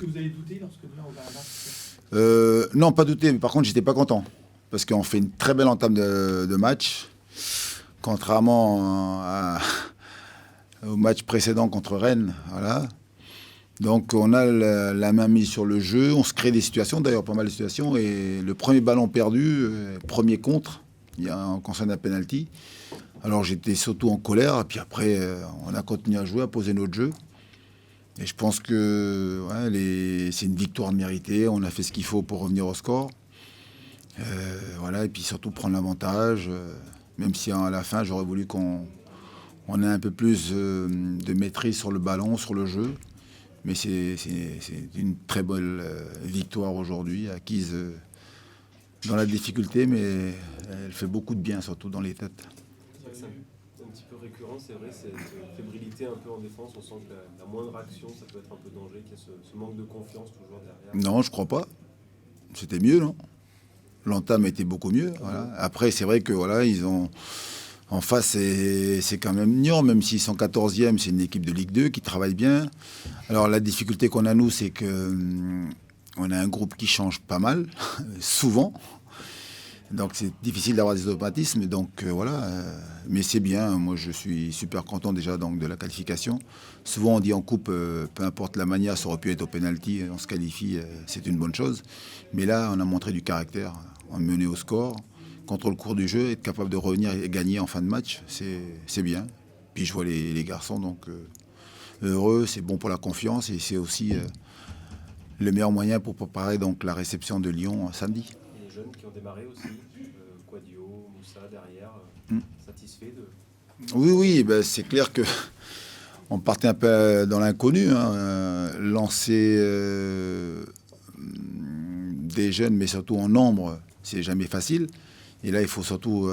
que vous avez douté lorsque Lyon a ouvert la marque? Non, pas douté, mais par contre, j'étais pas content. Parce qu'on fait une très belle entame de match. Contrairement au match précédent contre Rennes. Voilà. Donc, on a la main mise sur le jeu. On se crée des situations, d'ailleurs, pas mal de situations. Et le premier ballon perdu, premier contre, il y a un concerne un penalty. Alors, j'étais surtout en colère. Et puis après, on a continué à jouer, à poser notre jeu. Et je pense que c'est une victoire méritée. On a fait ce qu'il faut pour revenir au score. Voilà, et puis surtout prendre l'avantage. Même si à la fin, j'aurais voulu qu'on ait un peu plus de maîtrise sur le ballon, sur le jeu. Mais c'est une très belle victoire aujourd'hui, acquise dans la difficulté, mais elle fait beaucoup de bien, surtout dans les têtes. C'est un petit peu récurrent, c'est vrai, cette fébrilité un peu en défense. On sent que la moindre action, ça peut être un peu dangereux, qu'il y a ce manque de confiance toujours derrière. Non, je crois pas. C'était mieux, non? L'entame était beaucoup mieux. Voilà. Après, c'est vrai que voilà, ils ont en face, c'est quand même Niort, même s'ils sont 14e, c'est une équipe de Ligue 2 qui travaille bien. Alors la difficulté qu'on a nous, c'est que on a un groupe qui change pas mal, souvent. Donc c'est difficile d'avoir des automatismes. Donc voilà, mais c'est bien. Moi, je suis super content déjà donc de la qualification. Souvent, on dit en coupe, peu importe la manière, ça aurait pu être au penalty, on se qualifie, c'est une bonne chose. Mais là, on a montré du caractère, on a mené au score, contre le cours du jeu, être capable de revenir et gagner en fin de match, c'est bien. Puis je vois les garçons donc heureux, c'est bon pour la confiance et c'est aussi le meilleur moyen pour préparer donc la réception de Lyon samedi. Et les jeunes qui ont démarré aussi, Quadio, Moussa derrière, satisfaits de... Oui, ben, c'est clair que on partait un peu dans l'inconnu. Lancer des jeunes, mais surtout en nombre, c'est jamais facile. Et là, il faut surtout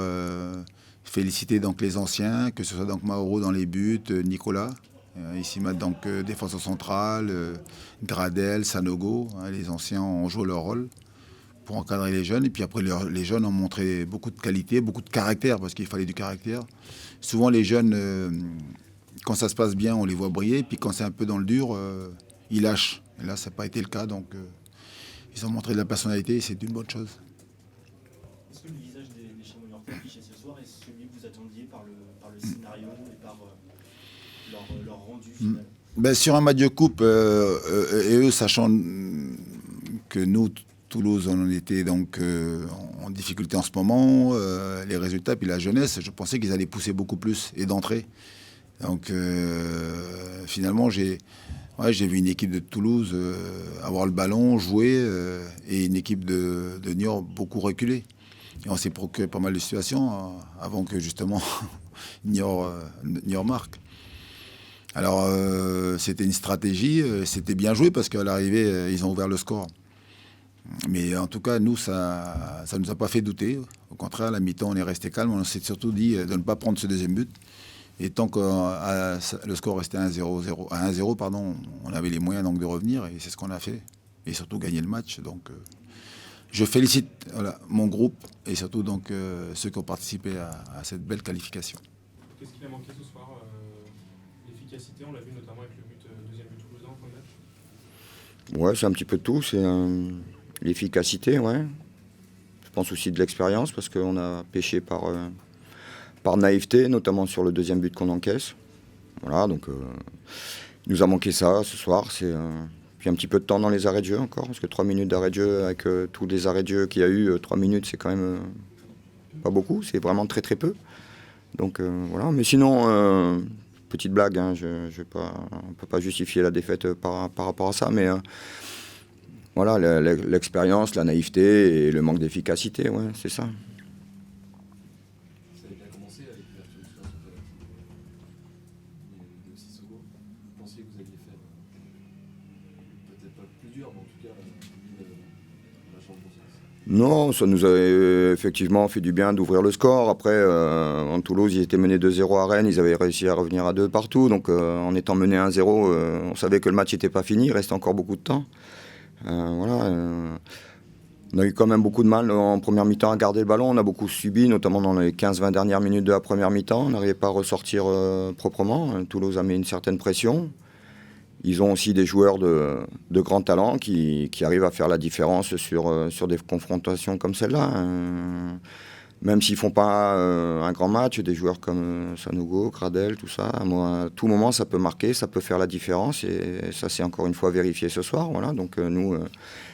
féliciter donc les anciens, que ce soit donc Mauro dans les buts, Nicolas, ici donc défenseur central, Gradel, Sanogo. Les anciens ont joué leur rôle pour encadrer les jeunes. Et puis après, les jeunes ont montré beaucoup de qualité, beaucoup de caractère, parce qu'il fallait du caractère. Souvent, les jeunes, quand ça se passe bien, on les voit briller. Puis quand c'est un peu dans le dur, ils lâchent. Et là, ça n'a pas été le cas. Donc, ils ont montré de la personnalité et c'est une bonne chose. Est-ce que le visage des Chamonix-Niortais affiché ce soir est celui que vous attendiez par le scénario et par leur rendu final? Ben, sur un match de coupe, et eux, sachant que nous, Toulouse, on était donc en difficulté en ce moment, les résultats, puis la jeunesse, je pensais qu'ils allaient pousser beaucoup plus et d'entrée. Donc finalement, j'ai vu une équipe de Toulouse avoir le ballon, jouer, et une équipe de Niort beaucoup reculer. Et on s'est procuré pas mal de situations avant que justement Niort marque. Alors c'était une stratégie, c'était bien joué parce qu'à l'arrivée, ils ont ouvert le score. Mais en tout cas, nous, ça ne nous a pas fait douter. Au contraire, à la mi-temps, on est resté calme. On s'est surtout dit de ne pas prendre ce deuxième but. Et tant que le score restait à 1-0, pardon, on avait les moyens donc de revenir. Et c'est ce qu'on a fait. Et surtout gagner le match. Donc, je félicite mon groupe et surtout donc, ceux qui ont participé à cette belle qualification. Qu'est-ce qui a manqué ce soir? L'efficacité, on l'a vu notamment avec le deuxième but toulousain en fin de match. Ouais, c'est un petit peu de tout. C'est l'efficacité, ouais. Je pense aussi de l'expérience parce qu'on a pêché par naïveté, notamment sur le deuxième but qu'on encaisse. Voilà, donc il nous a manqué ça ce soir. Puis un petit peu de temps dans les arrêts de jeu encore, parce que 3 minutes d'arrêt de jeu avec tous les arrêts de jeu qu'il y a eu, 3 minutes c'est quand même pas beaucoup, c'est vraiment très très peu. Donc voilà, mais sinon, petite blague, hein, on ne peut pas justifier la défaite par rapport à ça, mais voilà, l'expérience, la naïveté et le manque d'efficacité, ouais, c'est ça. Ça avait bien commencé avec l'ouverture du score de Sissoko. Vous pensiez que vous alliez faire peut-être pas plus dur, mais en tout cas la chance de sens. Non, ça nous a effectivement fait du bien d'ouvrir le score. Après, en Toulouse, ils étaient menés 2-0 à Rennes, ils avaient réussi à revenir à 2 partout. Donc en étant menés 1-0, on savait que le match n'était pas fini, il restait encore beaucoup de temps. Voilà, on a eu quand même beaucoup de mal en première mi-temps à garder le ballon. On a beaucoup subi, notamment dans les 15-20 dernières minutes de la première mi-temps. On n'arrivait pas à ressortir proprement. Toulouse a mis une certaine pression. ils ont aussi des joueurs de grand talent qui arrivent à faire la différence sur des confrontations comme celle-là. Même s'ils ne font pas un grand match, des joueurs comme Sanogo, Gradel, tout ça, moi, à tout moment, ça peut marquer, ça peut faire la différence. Et ça, c'est encore une fois vérifié ce soir. Voilà. Donc nous, il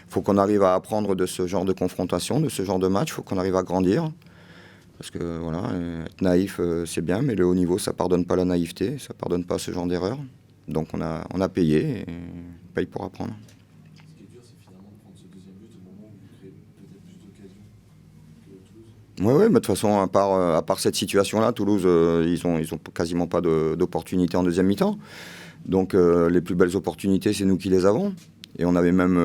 faut qu'on arrive à apprendre de ce genre de confrontation, de ce genre de match. Il faut qu'on arrive à grandir. Parce que voilà, être naïf, c'est bien, mais le haut niveau, ça ne pardonne pas la naïveté, ça ne pardonne pas ce genre d'erreur. Donc on a payé, et on paye pour apprendre. Ce qui est dur, c'est finalement de prendre ce deuxième but au moment où vous créez peut-être plus d'occasions que Toulouse. Oui, mais de toute façon, à part cette situation-là, Toulouse, ils ont quasiment pas d'opportunités en deuxième mi-temps. Donc les plus belles opportunités, c'est nous qui les avons. Et on avait même,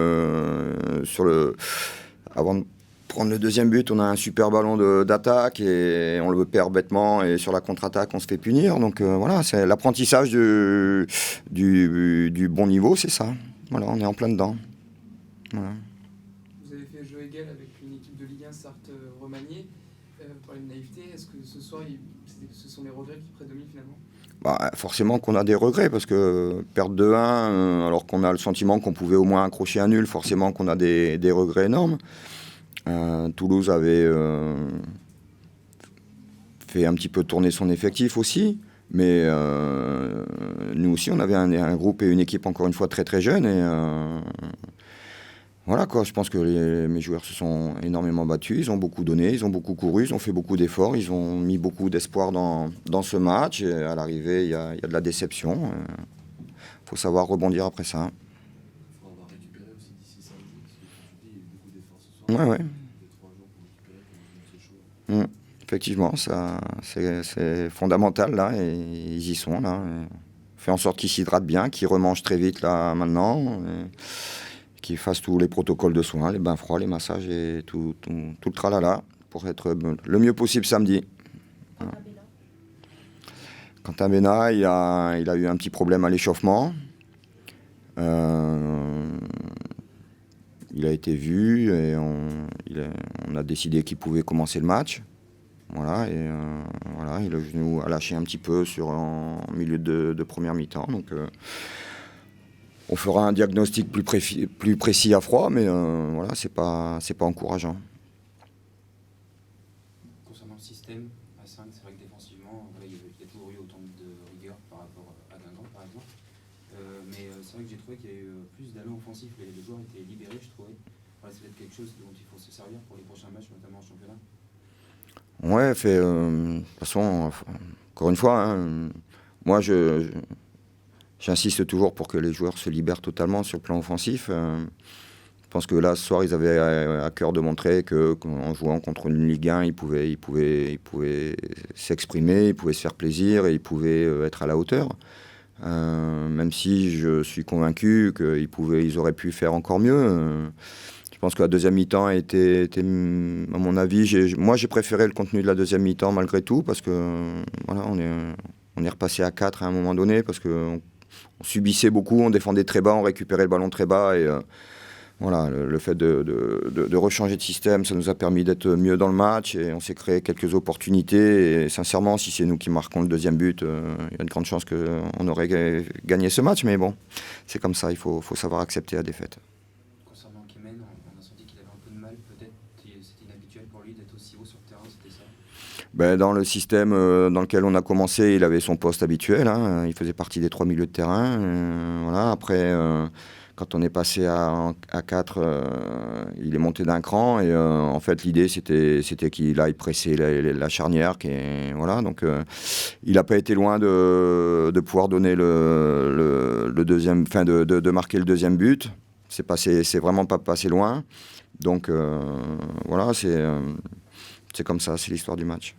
avant de prendre le deuxième but, on a un super ballon d'attaque et on le perd bêtement. Et sur la contre-attaque, on se fait punir. Donc voilà, c'est l'apprentissage du bon niveau, c'est ça. Voilà, on est en plein dedans. Voilà. Vous avez fait jeu égal avec une équipe de Ligue 1, Sarthe remaniée. Vous parlez de naïveté. Est-ce que ce soir, ce sont les regrets qui prédominent finalement ? Bah, forcément qu'on a des regrets, parce que perdre 2-1, alors qu'on a le sentiment qu'on pouvait au moins accrocher un nul, forcément qu'on a des regrets énormes. Toulouse avait fait un petit peu tourner son effectif aussi, mais nous aussi, on avait un groupe et une équipe encore une fois très très jeune. Et voilà quoi, je pense que mes joueurs se sont énormément battus, ils ont beaucoup donné, ils ont beaucoup couru, ils ont fait beaucoup d'efforts, ils ont mis beaucoup d'espoir dans ce match. Et à l'arrivée, il y a de la déception. Il faut savoir rebondir après ça. Il faudra avoir récupéré aussi d'ici 5 jours, parce que comme tu dis, il y a eu beaucoup d'efforts ce soir. Ouais. Il y a 3 jours pour récupérer quand même, c'est chaud. Effectivement, ça, c'est fondamental là, et ils y sont là. Fait en sorte qu'ils s'hydratent bien, qu'ils remangent très vite là maintenant, qu'ils fassent tous les protocoles de soins, les bains froids, les massages et tout le tralala pour être le mieux possible samedi. Quentin Bénat, il a eu un petit problème à l'échauffement. Il a été vu et on a décidé qu'il pouvait commencer le match. Voilà, et voilà, le genou a lâché un petit peu en milieu de première mi-temps. Donc, on fera un diagnostic plus précis à froid, mais voilà, c'est pas encourageant. Concernant le système à 5, c'est vrai que défensivement, voilà, il y a toujours eu autant de rigueur par rapport à Guingamp, par exemple. Mais c'est vrai que j'ai trouvé qu'il y a eu plus d'allants offensifs. Les joueurs étaient libérés, je trouvais. Voilà, c'est peut-être quelque chose dont il faut se servir pour les prochains matchs, notamment en championnat. Ouais, de toute façon, encore une fois, moi j'insiste toujours pour que les joueurs se libèrent totalement sur le plan offensif. Je pense que là, ce soir, ils avaient à cœur de montrer qu'en jouant contre une Ligue 1, ils pouvaient s'exprimer, ils pouvaient se faire plaisir et ils pouvaient être à la hauteur. Même si je suis convaincu qu'ils auraient pu faire encore mieux. Je pense que la deuxième mi-temps était à mon avis, moi j'ai préféré le contenu de la deuxième mi-temps malgré tout, parce que voilà, on est repassé à 4 à un moment donné, parce qu'on subissait beaucoup, on défendait très bas, on récupérait le ballon très bas, et voilà, le fait de rechanger de système, ça nous a permis d'être mieux dans le match, et on s'est créé quelques opportunités, et sincèrement, si c'est nous qui marquons le deuxième but, il y a de grandes chances qu'on aurait gagné ce match, mais bon, c'est comme ça, il faut savoir accepter la défaite. Concernant Kemen, on a senti qu'il avait un peu de mal, peut-être c'était inhabituel pour lui d'être aussi haut sur le terrain, c'était ça? Dans le système dans lequel on a commencé, il avait son poste habituel, hein, il faisait partie des 3 milieux de terrain. Voilà. Après, quand on est passé à 4, il est monté d'un cran, et en fait l'idée c'était qu'il aille presser la charnière. Voilà, donc il n'a pas été loin de pouvoir donner le deuxième, enfin de marquer le deuxième but. C'est vraiment pas passé loin. Donc voilà, c'est comme ça, c'est l'histoire du match.